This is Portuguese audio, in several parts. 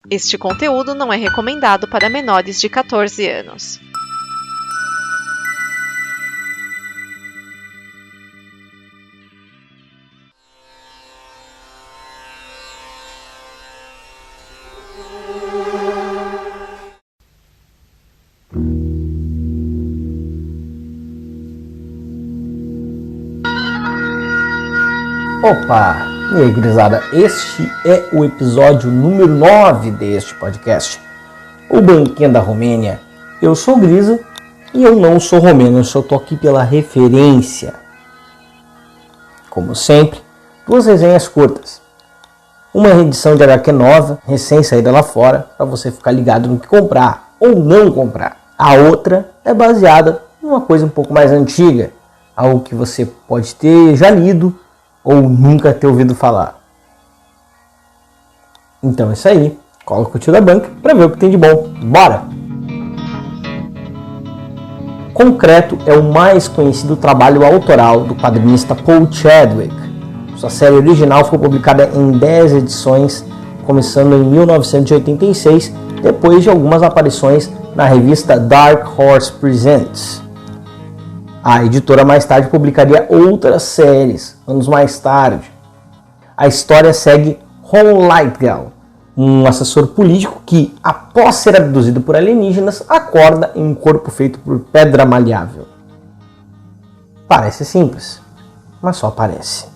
Este conteúdo não é recomendado para menores de 14 anos. Opa! E aí, gurizada? Este é o episódio número 9 deste podcast, o Banquinha da Romênia. Eu sou o Grisa e eu não sou romeno, eu só tô aqui pela referência. Como sempre, duas resenhas curtas. Uma edição de HQ nova, recém-saída lá fora, para você ficar ligado no que comprar ou não comprar. A outra é baseada numa coisa um pouco mais antiga, algo que você pode ter já lido ou nunca ter ouvido falar. Então é isso aí, cola o tio da banca para ver o que tem de bom. Bora! Concreto é o mais conhecido trabalho autoral do quadrinista Paul Chadwick. Sua série original foi publicada em 10 edições, começando em 1986, depois de algumas aparições na revista Dark Horse Presents. A editora mais tarde publicaria outras séries, anos mais tarde. A história segue Ron Lightgall, um assessor político que, após ser abduzido por alienígenas, acorda em um corpo feito por pedra maleável. Parece simples, mas só parece.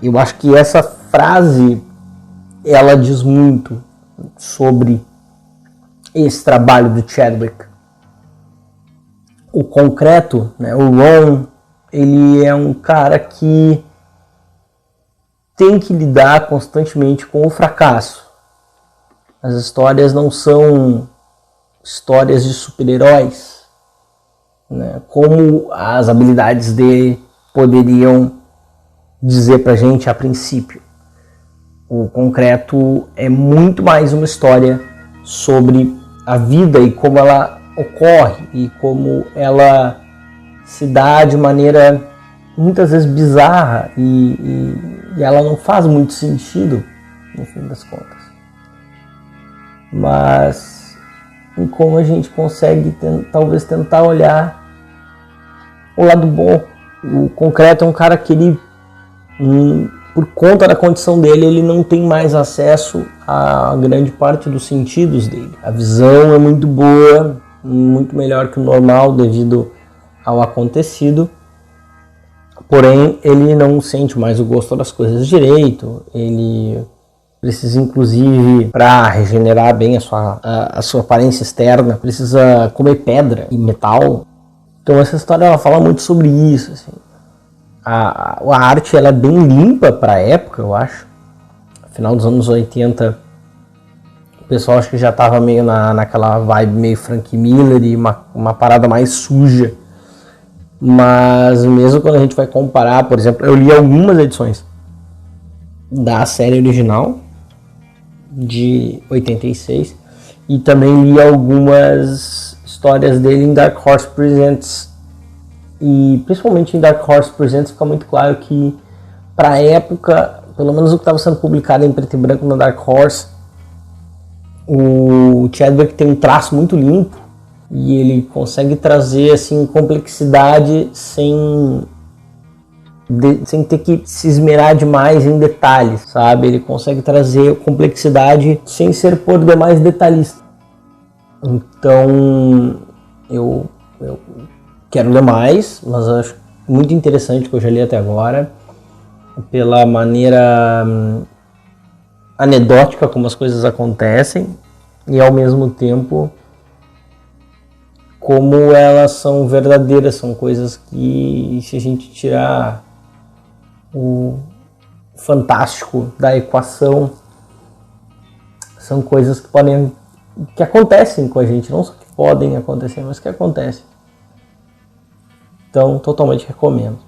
Eu acho que essa frase, ela diz muito sobre esse trabalho do Chadwick. O Concreto, né, o Ron, ele é um cara que tem que lidar constantemente com o fracasso. As histórias não são histórias de super-heróis, né, como as habilidades dele poderiam dizer pra gente a princípio. O Concreto é muito mais uma história sobre a vida e como ela ocorre e como ela se dá de maneira muitas vezes bizarra e ela não faz muito sentido no fim das contas, mas em como a gente consegue talvez tentar olhar o lado bom. O Concreto é um cara que ele, por conta da condição dele, ele não tem mais acesso a grande parte dos sentidos dele. A visão é muito boa, muito melhor que o normal devido ao acontecido, porém ele não sente mais o gosto das coisas direito, ele precisa inclusive, para regenerar bem a sua aparência externa, precisa comer pedra e metal. Então essa história ela fala muito sobre isso, assim. A arte ela é bem limpa para a época, eu acho. Final dos anos 80, o pessoal acho que já estava meio naquela vibe meio Frank Miller e uma parada mais suja. Mas mesmo quando a gente vai comparar, por exemplo, eu li algumas edições da série original de 86 e também li algumas histórias dele em Dark Horse Presents. E principalmente em Dark Horse Presents fica muito claro que, para a época, pelo menos o que estava sendo publicado em preto e branco na Dark Horse, o Chadwick tem um traço muito limpo e ele consegue trazer assim, complexidade sem ter que se esmerar demais em detalhes, sabe? Ele consegue trazer complexidade sem ser por demais detalhista. Então, eu quero ler mais, mas acho muito interessante o que eu já li até agora, pela maneira anedótica como as coisas acontecem e ao mesmo tempo como elas são verdadeiras, são coisas que, se a gente tirar o fantástico da equação, são coisas que acontecem com a gente, não só que podem acontecer, mas que acontecem. Então, totalmente recomendo.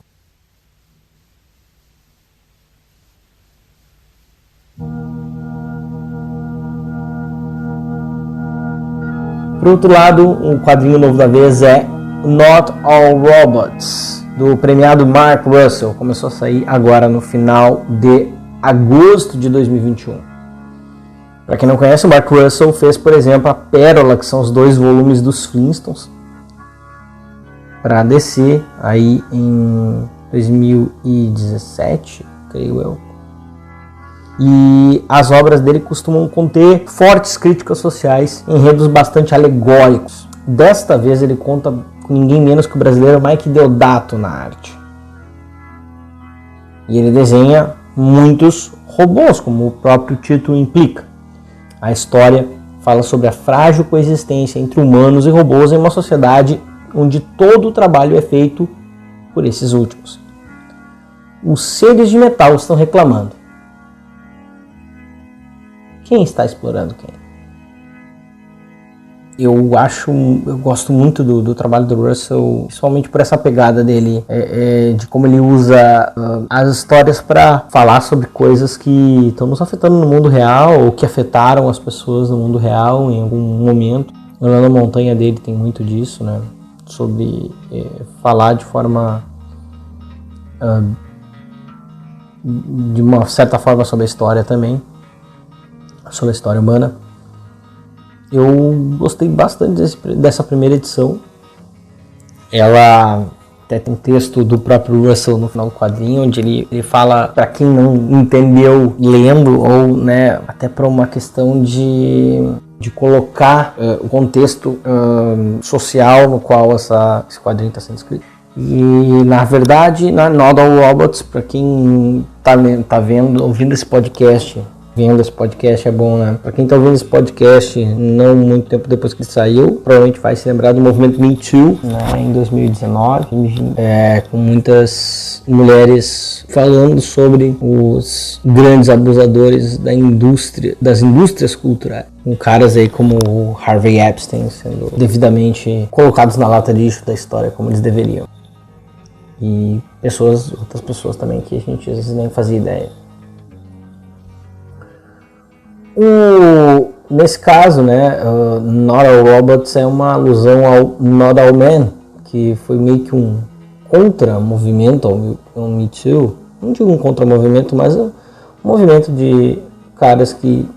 Por outro lado, um quadrinho novo da vez é Not All Robots, do premiado Mark Russell. Começou a sair agora no final de agosto de 2021. Para quem não conhece, o Mark Russell fez, por exemplo, a Pérola, que são os 2 volumes dos Flintstones, para DC, aí em 2017, creio eu. E as obras dele costumam conter fortes críticas sociais, enredos bastante alegóricos. Desta vez ele conta com ninguém menos que o brasileiro Mike Deodato na arte. E ele desenha muitos robôs, como o próprio título implica. A história fala sobre a frágil coexistência entre humanos e robôs em uma sociedade onde todo o trabalho é feito por esses últimos. Os seres de metal estão reclamando. Quem está explorando quem? Eu gosto muito do trabalho do Russell, principalmente por essa pegada dele, de como ele usa as histórias para falar sobre coisas que estão nos afetando no mundo real, ou que afetaram as pessoas no mundo real em algum momento. Lá na Montanha dele tem muito disso, né? Sobre falar de forma, de uma certa forma, sobre a história também, sobre a história humana. Eu gostei bastante dessa primeira edição. Ela até tem um texto do próprio Russell no final do quadrinho, onde ele fala, para quem não entendeu lendo, ou né, até para uma questão de colocar o contexto social no qual esse quadrinho está sendo escrito. E na verdade, na Not All Robots, para quem está ouvindo esse podcast, vendo esse podcast é bom, né? Para quem está ouvindo esse podcast não muito tempo depois que ele saiu, provavelmente vai se lembrar do movimento Me Too, né, em 2019, com muitas mulheres falando sobre os grandes abusadores das indústrias culturais, com caras aí como o Harvey Epstein sendo devidamente colocados na lata de lixo da história como eles deveriam. E outras pessoas também que a gente às vezes nem fazia ideia. Nesse caso, né, Not All Robots é uma alusão ao Not All Men, que foi meio que um contra-movimento ao Me Too. Não digo um contra-movimento, mas um movimento de caras que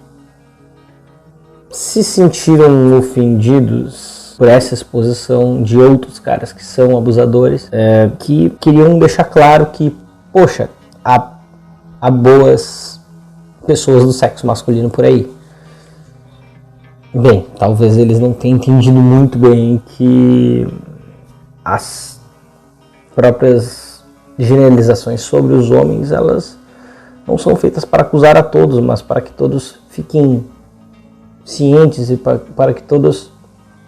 se sentiram ofendidos por essa exposição de outros caras que são abusadores, que queriam deixar claro que, poxa, há boas pessoas do sexo masculino por aí. Bem, talvez eles não tenham entendido muito bem que as próprias generalizações sobre os homens, elas não são feitas para acusar a todos, mas para que todos fiquem cientes e para que todos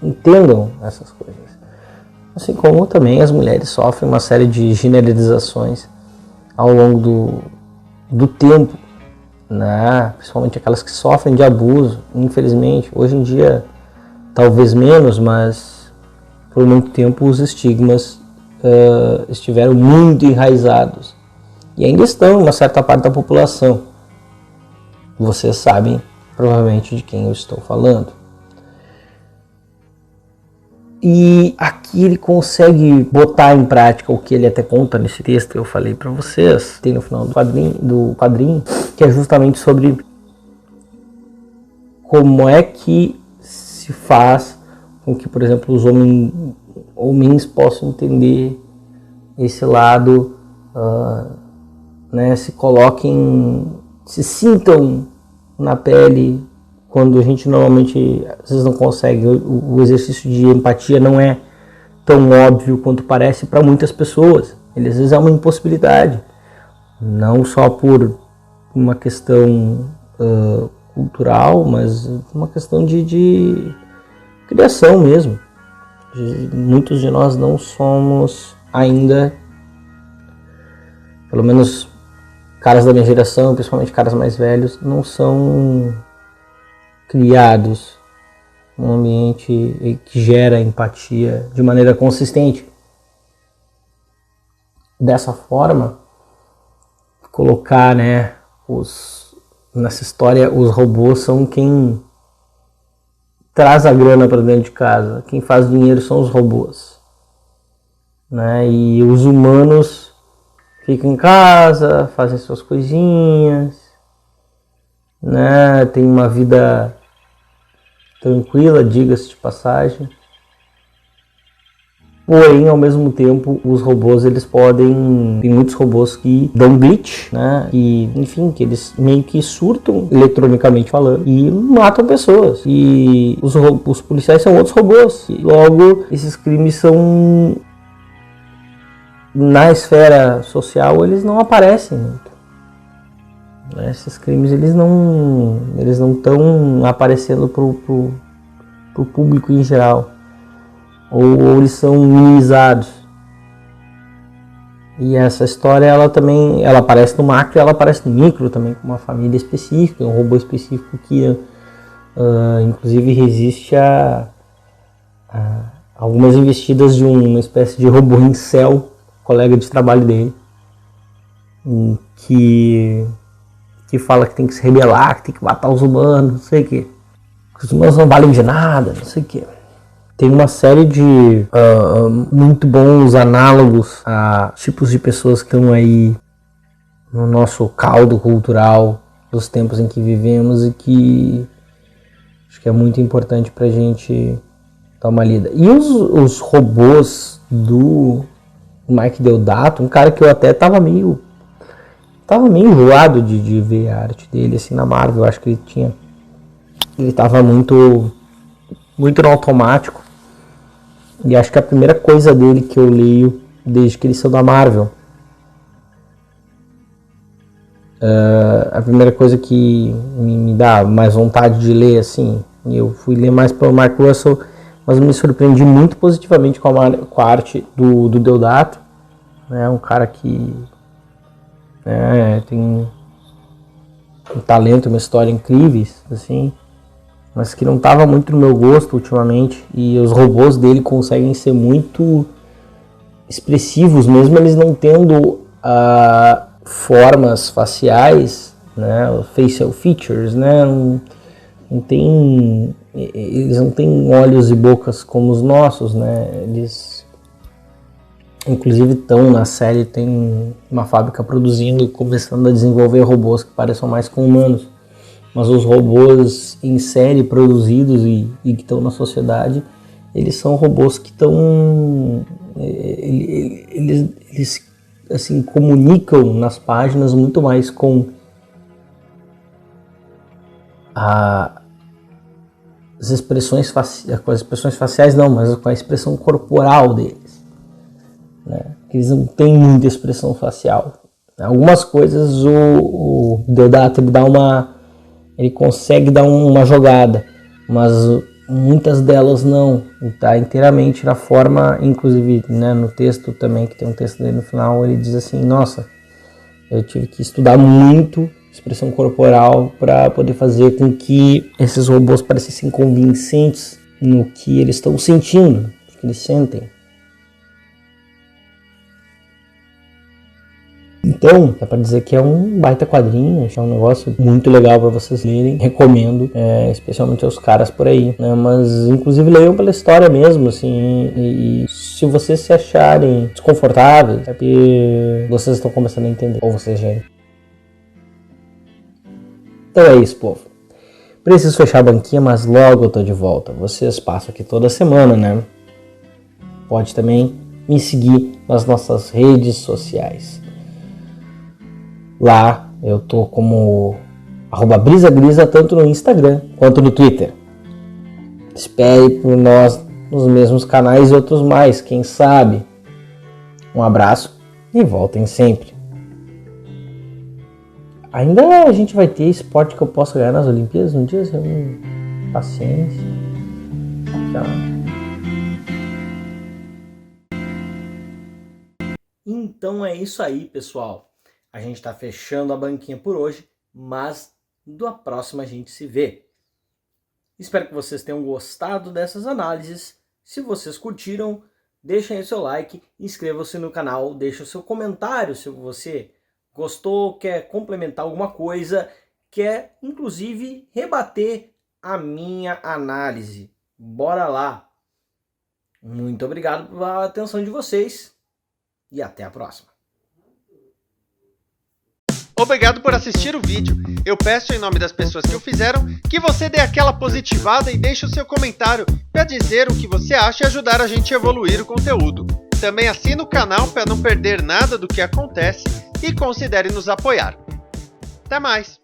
entendam essas coisas. Assim como também as mulheres sofrem uma série de generalizações ao longo do tempo, né? Principalmente aquelas que sofrem de abuso, infelizmente. Hoje em dia, talvez menos, mas por muito tempo os estigmas estiveram muito enraizados. E ainda estão em uma certa parte da população. Vocês sabem, provavelmente, de quem eu estou falando. E aqui ele consegue botar em prática o que ele até conta nesse texto que eu falei para vocês, tem no final do quadrinho, que é justamente sobre como é que se faz com que, por exemplo, os homens possam entender esse lado, né, se coloquem, se sintam na pele. Quando a gente normalmente às vezes não consegue, o exercício de empatia não é tão óbvio quanto parece para muitas pessoas. Ele às vezes é uma impossibilidade, não só por uma questão cultural, mas uma questão de criação mesmo. Muitos de nós não somos ainda, pelo menos caras da minha geração, principalmente caras mais velhos, não são criados num ambiente que gera empatia de maneira consistente. Dessa forma, colocar, né, nessa história, os robôs são quem traz a grana para dentro de casa, quem faz dinheiro são os robôs, né? E os humanos ficam em casa, fazem suas coisinhas, né? Tem uma vida tranquila, diga-se de passagem. Porém, ao mesmo tempo, os robôs, eles podem... Tem muitos robôs que dão glitch, né? E, enfim, que eles meio que surtam, eletronicamente falando, e matam pessoas. E os policiais são outros robôs. E logo, esses crimes são... Na esfera social, eles não aparecem muito. Esses crimes, eles não estão aparecendo pro público em geral. Ou eles são minimizados. E essa história, ela aparece no macro e ela aparece no micro também, com uma família específica, um robô específico que inclusive resiste a algumas investidas de uma espécie de robô incel, colega de trabalho dele, que fala que tem que se rebelar, que tem que matar os humanos, não sei o que. Os humanos não valem de nada, não sei o que. Tem uma série de muito bons análogos a tipos de pessoas que estão aí no nosso caldo cultural dos tempos em que vivemos e que acho que é muito importante pra gente dar uma lida. E os robôs do Mike Deodato, um cara que eu até tava meio enjoado de ver a arte dele assim na Marvel. Eu acho que ele tava muito no automático. E acho que a primeira coisa dele que eu leio desde que ele saiu da Marvel, a primeira coisa que me dá mais vontade de ler, assim, eu fui ler mais pelo Mark Russell, mas eu me surpreendi muito positivamente com a arte do Deodato, né? Um cara que tem um talento, uma história incríveis, assim, mas que não estava muito no meu gosto ultimamente, e os robôs dele conseguem ser muito expressivos, mesmo eles não tendo formas faciais, né, facial features, né, eles não têm olhos e bocas como os nossos, né, eles inclusive estão na série, tem uma fábrica produzindo e começando a desenvolver robôs que pareçam mais com humanos. Mas os robôs em série produzidos e que estão na sociedade, eles são robôs que estão... Eles assim, comunicam nas páginas muito mais com as expressões faciais, não, mas com a expressão corporal deles, né? Eles não têm muita expressão facial. Algumas coisas o Deodato ele consegue dar uma jogada, mas muitas delas não, está inteiramente na forma, inclusive, né, no texto também, que tem um texto dele no final, ele diz assim, nossa, eu tive que estudar muito expressão corporal para poder fazer com que esses robôs parecessem convincentes no que eles estão sentindo, no que eles sentem. Então, dá pra dizer que é um baita quadrinho, é um negócio muito legal para vocês lerem, recomendo, especialmente aos caras por aí, né? Mas inclusive leiam pela história mesmo, assim, e se vocês se acharem desconfortáveis, é porque vocês estão começando a entender, ou vocês já. Então é isso, povo. Preciso fechar a banquinha, mas logo eu tô de volta. Vocês passam aqui toda semana, né? Pode também me seguir nas nossas redes sociais. Lá eu tô como @brisagrisa tanto no Instagram quanto no Twitter. Espere por nós nos mesmos canais e outros mais, quem sabe. Um abraço e voltem sempre. Ainda a gente vai ter esporte que eu possa ganhar nas Olimpíadas um dia, paciência. Tchau. Então é isso aí, pessoal. A gente está fechando a banquinha por hoje, mas da próxima a gente se vê. Espero que vocês tenham gostado dessas análises. Se vocês curtiram, deixem aí o seu like, inscrevam-se no canal, deixem o seu comentário se você gostou, quer complementar alguma coisa, quer inclusive rebater a minha análise. Bora lá! Muito obrigado pela atenção de vocês e até a próxima. Obrigado por assistir o vídeo. Eu peço em nome das pessoas que o fizeram que você dê aquela positivada e deixe o seu comentário para dizer o que você acha e ajudar a gente a evoluir o conteúdo. Também assine o canal para não perder nada do que acontece e considere nos apoiar. Até mais!